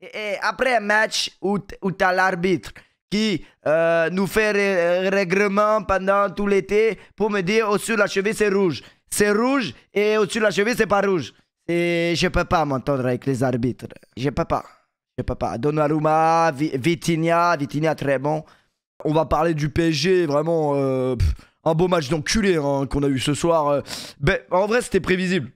Et après un match où t'as l'arbitre qui nous fait règlement pendant tout l'été pour me dire au-dessus de la cheville c'est rouge. C'est rouge et au-dessus de la cheville c'est pas rouge. Et je peux pas m'entendre avec les arbitres. Je peux pas. Je peux pas. Donnarumma, Vitinha très bon. On va parler du PSG, vraiment un beau match d'enculé hein, qu'on a eu ce soir. Ben, en vrai c'était prévisible.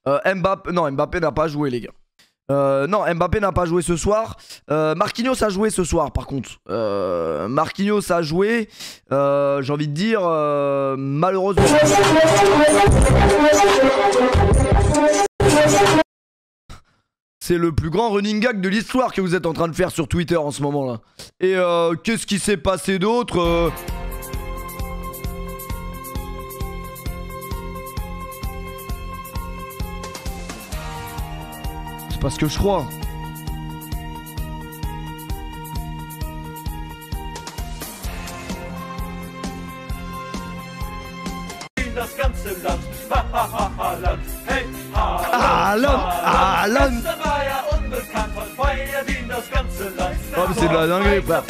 Mbappé n'a pas joué les gars. Non, Mbappé n'a pas joué ce soir. Marquinhos a joué ce soir, par contre. Marquinhos a joué. J'ai envie de dire, malheureusement. C'est le plus grand running gag de l'histoire que vous êtes en train de faire sur Twitter en ce moment-là. Et qu'est-ce qui s'est passé d'autre C'est pas ce que je crois. Haaland. Oh, mais c'est de la dinguerie, frère.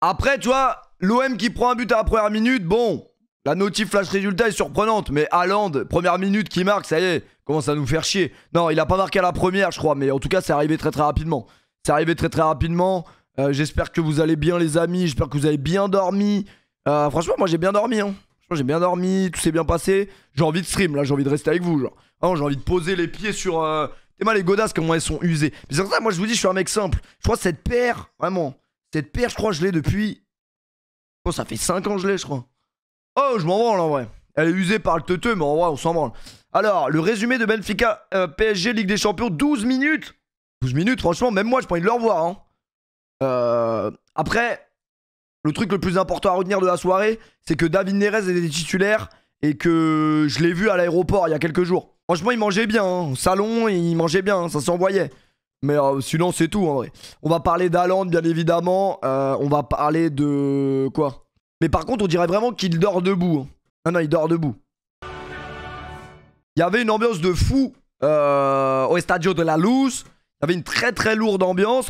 Après, tu vois, l'OM qui prend un but à la première minute, bon, la notif flash résultat est surprenante, mais Haaland, première minute qui marque, ça y est, commence à nous faire chier. Non, il a pas marqué à la première, je crois, mais en tout cas, c'est arrivé très rapidement. C'est arrivé très rapidement. J'espère que vous allez bien, les amis. J'espère que vous avez bien dormi. Franchement, moi, j'ai bien dormi, hein. J'ai bien dormi, tout s'est bien passé. J'ai envie de stream, là, j'ai envie de rester avec vous, genre. Ah, j'ai envie de poser les pieds sur... T'es mal les godasses, comment elles sont usées. Mais c'est pour ça, moi, je vous dis, je suis un mec simple. Je crois que cette paire, vraiment, cette paire, je crois que je l'ai depuis... Oh, ça fait 5 ans que je l'ai, je crois. Oh, je m'en branle, en vrai. Elle est usée par le teuteux, mais en vrai, on s'en branle. Alors, le résumé de Benfica PSG Ligue des Champions, 12 minutes. 12 minutes, franchement, même moi, j'ai pas envie de le revoir, hein. Après... Le truc le plus important à retenir de la soirée, c'est que David Neres était titulaire et que je l'ai vu à l'aéroport il y a quelques jours. Franchement, il mangeait bien. Hein. Au salon, il mangeait bien, hein, ça s'envoyait. Mais sinon, c'est tout en vrai. On va parler d'Haaland, bien évidemment. On va parler de... quoi? Mais par contre, on dirait vraiment qu'il dort debout. Hein. Ah non, il dort debout. Il y avait une ambiance de fou au Estadio de la Luz. Il y avait une très lourde ambiance.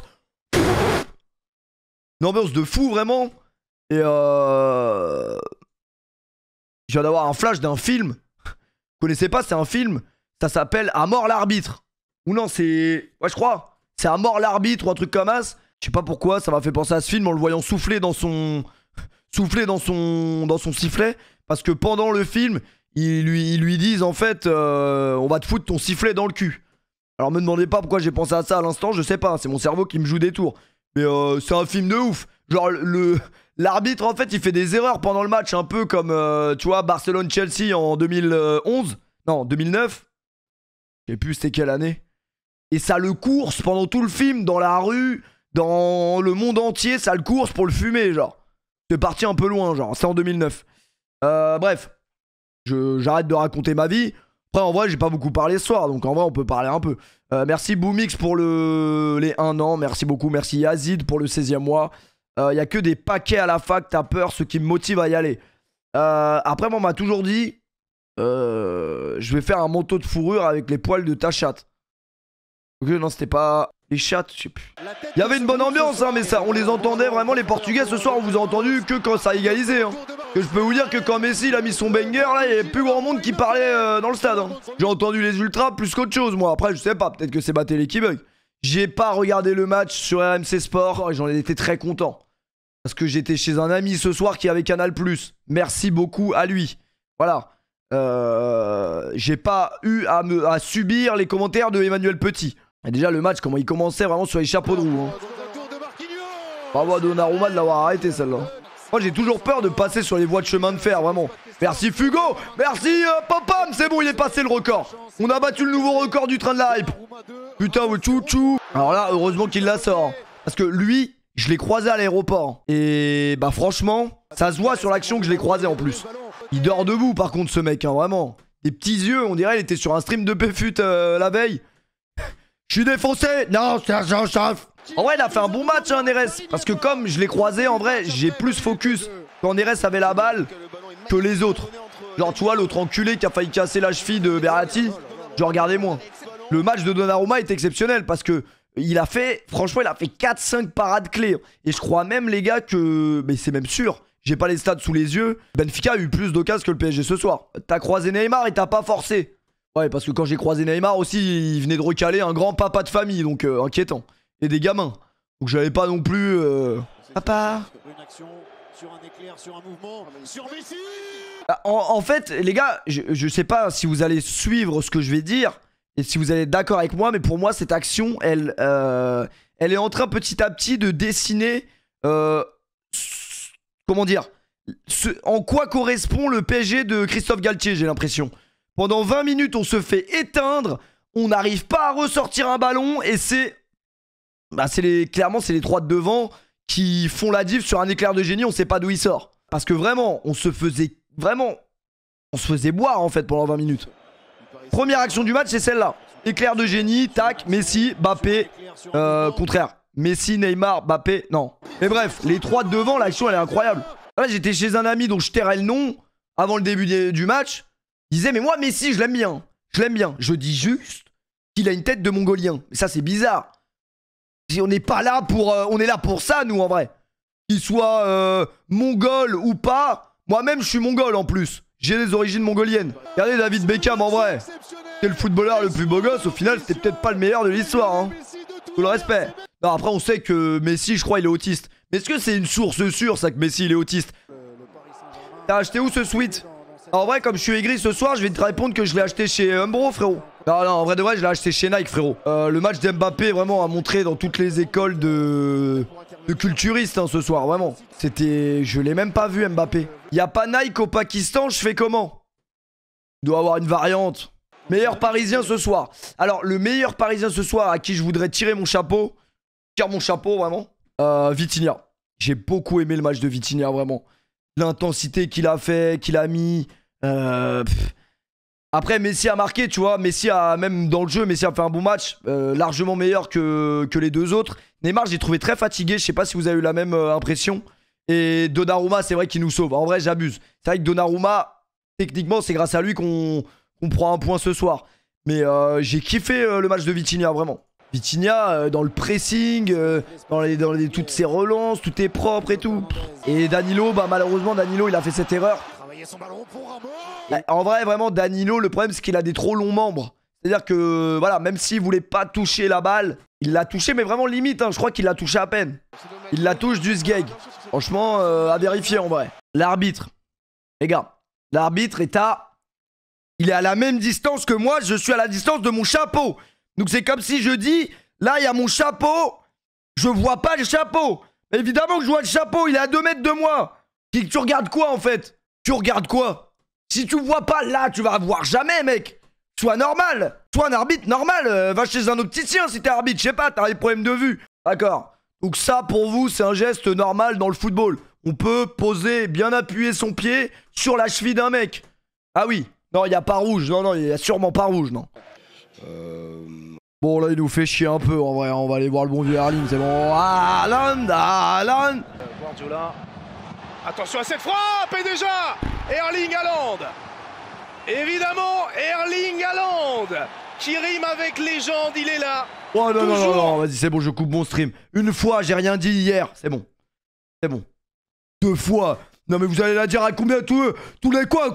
Une ambiance de fou, vraiment. Et je viens d'avoir un flash d'un film. Vous connaissez pas, c'est un film. Ça s'appelle À mort l'arbitre. Ou non, c'est... Ouais, je crois. C'est À mort l'arbitre ou un truc comme ça. Je sais pas pourquoi, ça m'a fait penser à ce film en le voyant souffler dans son... dans son sifflet. Parce que pendant le film, ils lui disent en fait on va te foutre ton sifflet dans le cul. Alors me demandez pas pourquoi j'ai pensé à ça à l'instant, je sais pas. C'est mon cerveau qui me joue des tours. Mais c'est un film de ouf. Genre l'arbitre en fait il fait des erreurs pendant le match. Un peu comme tu vois Barcelone-Chelsea en 2011. Non 2009. Je sais plus c'était quelle année. Et ça le course pendant tout le film. Dans la rue. Dans le monde entier. Ça le course pour le fumer genre. C'est parti un peu loin genre. C'est en 2009. Bref. J'arrête de raconter ma vie. Après en vrai j'ai pas beaucoup parlé ce soir. Donc en vrai on peut parler un peu. Merci Boomix pour les 1 an. Merci beaucoup. Merci Yazid pour le 16e mois. Y a que des paquets à la fac. T'as peur. Ce qui me motive à y aller. Après moi on m'a toujours dit je vais faire un manteau de fourrure avec les poils de ta chatte. Ok non c'était pas les chattes. Je sais plus. Il y avait une bonne ambiance hein, mais ça on les entendait vraiment les Portugais. Ce soir on vous a entendu que quand ça a égalisé hein. Que je peux vous dire que quand Messi il a mis son banger là, il y avait plus grand monde qui parlait dans le stade. Hein. J'ai entendu les ultras plus qu'autre chose moi. Après je sais pas, peut-être que c'est ma télé qui bug. J'ai pas regardé le match sur RMC Sport et j'en ai été très content. Parce que j'étais chez un ami ce soir qui avait Canal+. Merci beaucoup à lui. Voilà. J'ai pas eu à subir les commentaires de Emmanuel Petit. Et déjà le match, comment il commençait vraiment sur les chapeaux de roue. Hein. Bravo à Donnarumma de l'avoir arrêté celle-là. Moi j'ai toujours peur de passer sur les voies de chemin de fer, vraiment. Merci Fugo. Merci Popam. C'est bon, il est passé le record. On a battu le nouveau record du train de la hype. Putain, ouais, chouchou. Alors là, heureusement qu'il la sort. Parce que lui, je l'ai croisé à l'aéroport. Et bah franchement, ça se voit sur l'action que je l'ai croisé en plus. Il dort debout par contre ce mec, hein, vraiment. Des petits yeux, on dirait il était sur un stream de PFUT la veille. Je suis défoncé. Non, c'est un chef. En vrai, il a fait un bon match, hein, Neres. Parce que comme je l'ai croisé, en vrai, j'ai plus focus quand Neres avait la balle que les autres. Genre, tu vois, l'autre enculé qui a failli casser la cheville de Verratti, je regardais moins. Le match de Donnarumma est exceptionnel parce que il a fait, franchement, il a fait 4-5 parades clés. Et je crois même, les gars, que... Mais c'est même sûr. J'ai pas les stats sous les yeux. Benfica a eu plus d'occasions que le PSG ce soir. T'as croisé Neymar et t'as pas forcé. Ouais, parce que quand j'ai croisé Neymar aussi, il venait de recaler un grand papa de famille, donc inquiétant. Et des gamins. Donc j'avais pas non plus... Papa. Une action sur un éclair, sur un mouvement, sur Messi. En fait, les gars, je sais pas si vous allez suivre ce que je vais dire et si vous allez être d'accord avec moi, mais pour moi, cette action, elle est en train petit à petit de dessiner... comment dire, en quoi correspond le PSG de Christophe Galtier, j'ai l'impression. Pendant 20 minutes, on se fait éteindre, on n'arrive pas à ressortir un ballon et c'est... Bah clairement, c'est les trois de devant qui font la diff sur un éclair de génie, on sait pas d'où il sort. Parce que vraiment, on se faisait boire en fait pendant 20 minutes. Première action du match, c'est celle-là. Éclair de génie, tac, Messi, Mbappé, contraire. Messi, Neymar, Mbappé, non. Mais bref, les trois de devant, l'action elle est incroyable. Là, j'étais chez un ami dont je tairais le nom avant le début du match. Il disait, mais moi, Messi, je l'aime bien. Je l'aime bien. Je dis juste qu'il a une tête de mongolien. Mais ça, c'est bizarre. On n'est pas là pour... on est là pour ça, nous, en vrai. Qu'il soit mongol ou pas. Moi-même, je suis mongol en plus. J'ai des origines mongoliennes. Regardez David Beckham, en vrai. C'est le footballeur le plus beau gosse. Au final, c'était peut-être pas le meilleur de l'histoire. Hein. Tout le respect. Non, après, on sait que Messi, je crois, il est autiste. Mais est-ce que c'est une source sûre, ça, que Messi, il est autiste? T'as acheté où ce sweat? En vrai, comme je suis aigri ce soir, je vais te répondre que je l'ai acheté chez Umbro, frérot. Non, en vrai de vrai, je l'ai acheté chez Nike, frérot. Le match d'Mbappé, vraiment, a montré dans toutes les écoles de culturistes, hein, ce soir, vraiment. C'était... Je l'ai même pas vu, Mbappé. Y a pas Nike au Pakistan, je fais comment? Il doit avoir une variante. Meilleur parisien ce soir. Alors, le meilleur parisien ce soir à qui je voudrais tirer mon chapeau. Tire mon chapeau, vraiment. Vitinha. J'ai beaucoup aimé le match de Vitinha, vraiment. L'intensité qu'il a fait, qu'il a mis. Après, Messi a marqué, tu vois. Messi a, même dans le jeu, Messi a fait un bon match. Largement meilleur que les deux autres. Neymar, j'ai trouvé très fatigué. Je sais pas si vous avez eu la même impression. Et Donnarumma, c'est vrai qu'il nous sauve. En vrai, j'abuse. C'est vrai que Donnarumma, techniquement, c'est grâce à lui qu'on prend un point ce soir. Mais j'ai kiffé le match de Vitinha, vraiment. Vitinha, dans le pressing, dans toutes ses relances, tout est propre et tout. Et Danilo, bah malheureusement, Danilo, il a fait cette erreur. En vrai, vraiment, Danilo, le problème, c'est qu'il a des trop longs membres. C'est-à-dire que, voilà, même s'il voulait pas toucher la balle, il l'a touché, mais vraiment limite, hein, je crois qu'il l'a touché à peine. Il la touche du sgeg. Franchement, à vérifier, en vrai. L'arbitre. Les gars, l'arbitre est à... Il est à la même distance que moi, je suis à la distance de mon chapeau. Donc c'est comme si je dis, là il y a mon chapeau, je vois pas le chapeau. Mais évidemment que je vois le chapeau, il est à 2 mètres de moi. Tu regardes quoi en fait? Tu regardes quoi? Si tu vois pas là, tu vas voir jamais, mec. Sois normal. Sois un arbitre normal. Va chez un opticien si t'es arbitre, je sais pas, t'as des problèmes de vue. D'accord. Donc ça pour vous, c'est un geste normal dans le football. On peut poser, bien appuyer son pied sur la cheville d'un mec. Ah oui. Non, il n'y a pas rouge. Non, il n'y a sûrement pas rouge, non. Bon, là, il nous fait chier un peu, en vrai. On va aller voir le bon vieux Erling, c'est bon. Haaland. Guardiola. Attention à cette frappe, et déjà Erling Haaland. Évidemment, Erling Haaland, qui rime avec légende, il est là. Oh, non, vas-y, c'est bon, je coupe mon stream. Une fois, j'ai rien dit hier. C'est bon. C'est bon. 2 fois. Non, mais vous allez la dire à combien tous les quoi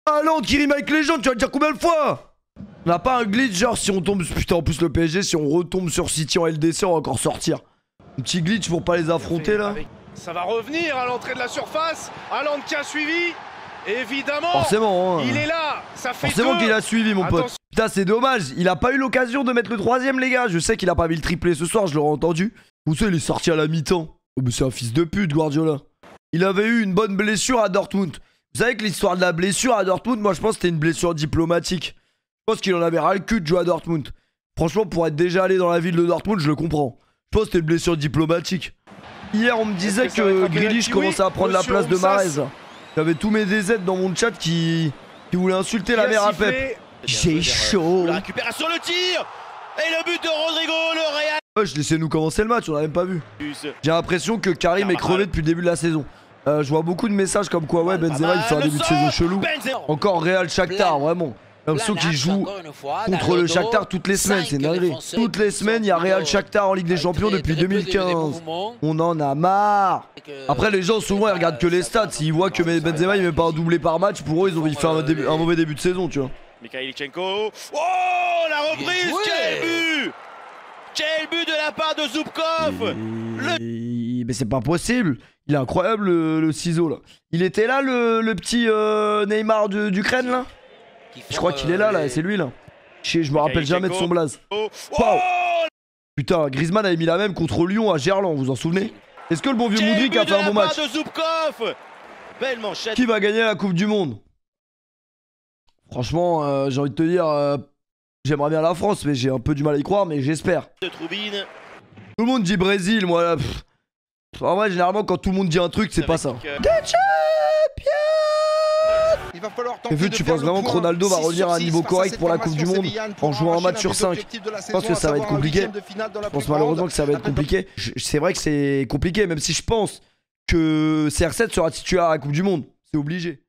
Haaland qui rime avec légende, tu vas le dire combien de fois? On n'a pas un glitch genre si on tombe... Putain, en plus le PSG, si on retombe sur City en LDC, on va encore sortir. Un petit glitch pour pas les affronter là. Ça va revenir à l'entrée de la surface. Haaland qui a suivi. Évidemment. Forcément, hein. Il est là. Ça fait forcément 2. qu'il a suivi, mon pote. Putain, c'est dommage. Il a pas eu l'occasion de mettre le 3ème, les gars. Je sais qu'il a pas mis le triplé ce soir, je l'aurais entendu. Vous savez, il est sorti à la mi-temps. Oh, mais c'est un fils de pute, Guardiola. Il avait eu une bonne blessure à Dortmund. Vous savez que l'histoire de la blessure à Dortmund, moi je pense que c'était une blessure diplomatique. Je pense qu'il en avait ras le cul de jouer à Dortmund. Franchement, pour être déjà allé dans la ville de Dortmund, je le comprends. Je pense que c'était une blessure diplomatique. Hier, on me disait que Grealish commençait à prendre la place de Mahrez. J'avais tous mes DZ dans mon chat qui voulaient insulter la mère à Pep. J'ai chaud. La récupération, le tir. Et le but de Rodrigo, le Real. Laissez-nous commencer le match, on l'a même pas vu. J'ai l'impression que Karim est crevé depuis le début de la saison. Je vois beaucoup de messages comme quoi, ouais, Benzema il fait un début de saison chelou. Encore Real Shakhtar, vraiment. l'impression qu'il joue contre le Shakhtar toutes les semaines, c'est dingue. Toutes les semaines, il y a Real Shakhtar en Ligue des Champions depuis 2015. On en a marre. Après, les gens, souvent, ils regardent que les stats. S'ils voient que Benzema, il met pas un doublé par match, pour eux, ils ont fait un mauvais début de saison, tu vois. Mikhail Lichenko. Oh, la reprise. Quel but! Quel but de la part de Zubkov. Mais c'est pas possible. Il est incroyable, le ciseau, là. Il était là, le petit Neymar d'Ukraine, là? Je crois qu'il est là, c'est lui, là. Je me rappelle jamais de son blaze. Wow. Putain, Griezmann avait mis la même contre Lyon à Gerland, vous vous en souvenez? Est-ce que le bon vieux Moudric a fait un bon match? Belle manchette. Qui va gagner la Coupe du Monde? Franchement, j'ai envie de te dire, j'aimerais bien la France, mais j'ai un peu du mal à y croire, mais j'espère. Tout le monde dit Brésil, moi là. En vrai, généralement, quand tout le monde dit un truc, c'est pas ça. Il va falloir Et vu, tu penses vraiment que Ronaldo va revenir à un niveau correct pour la Coupe du Monde en jouant un match sur 5? Je pense que ça va être compliqué. Je pense malheureusement que ça va être compliqué. C'est vrai que c'est compliqué, même si je pense que CR7 sera titulaire à la Coupe du Monde. C'est obligé.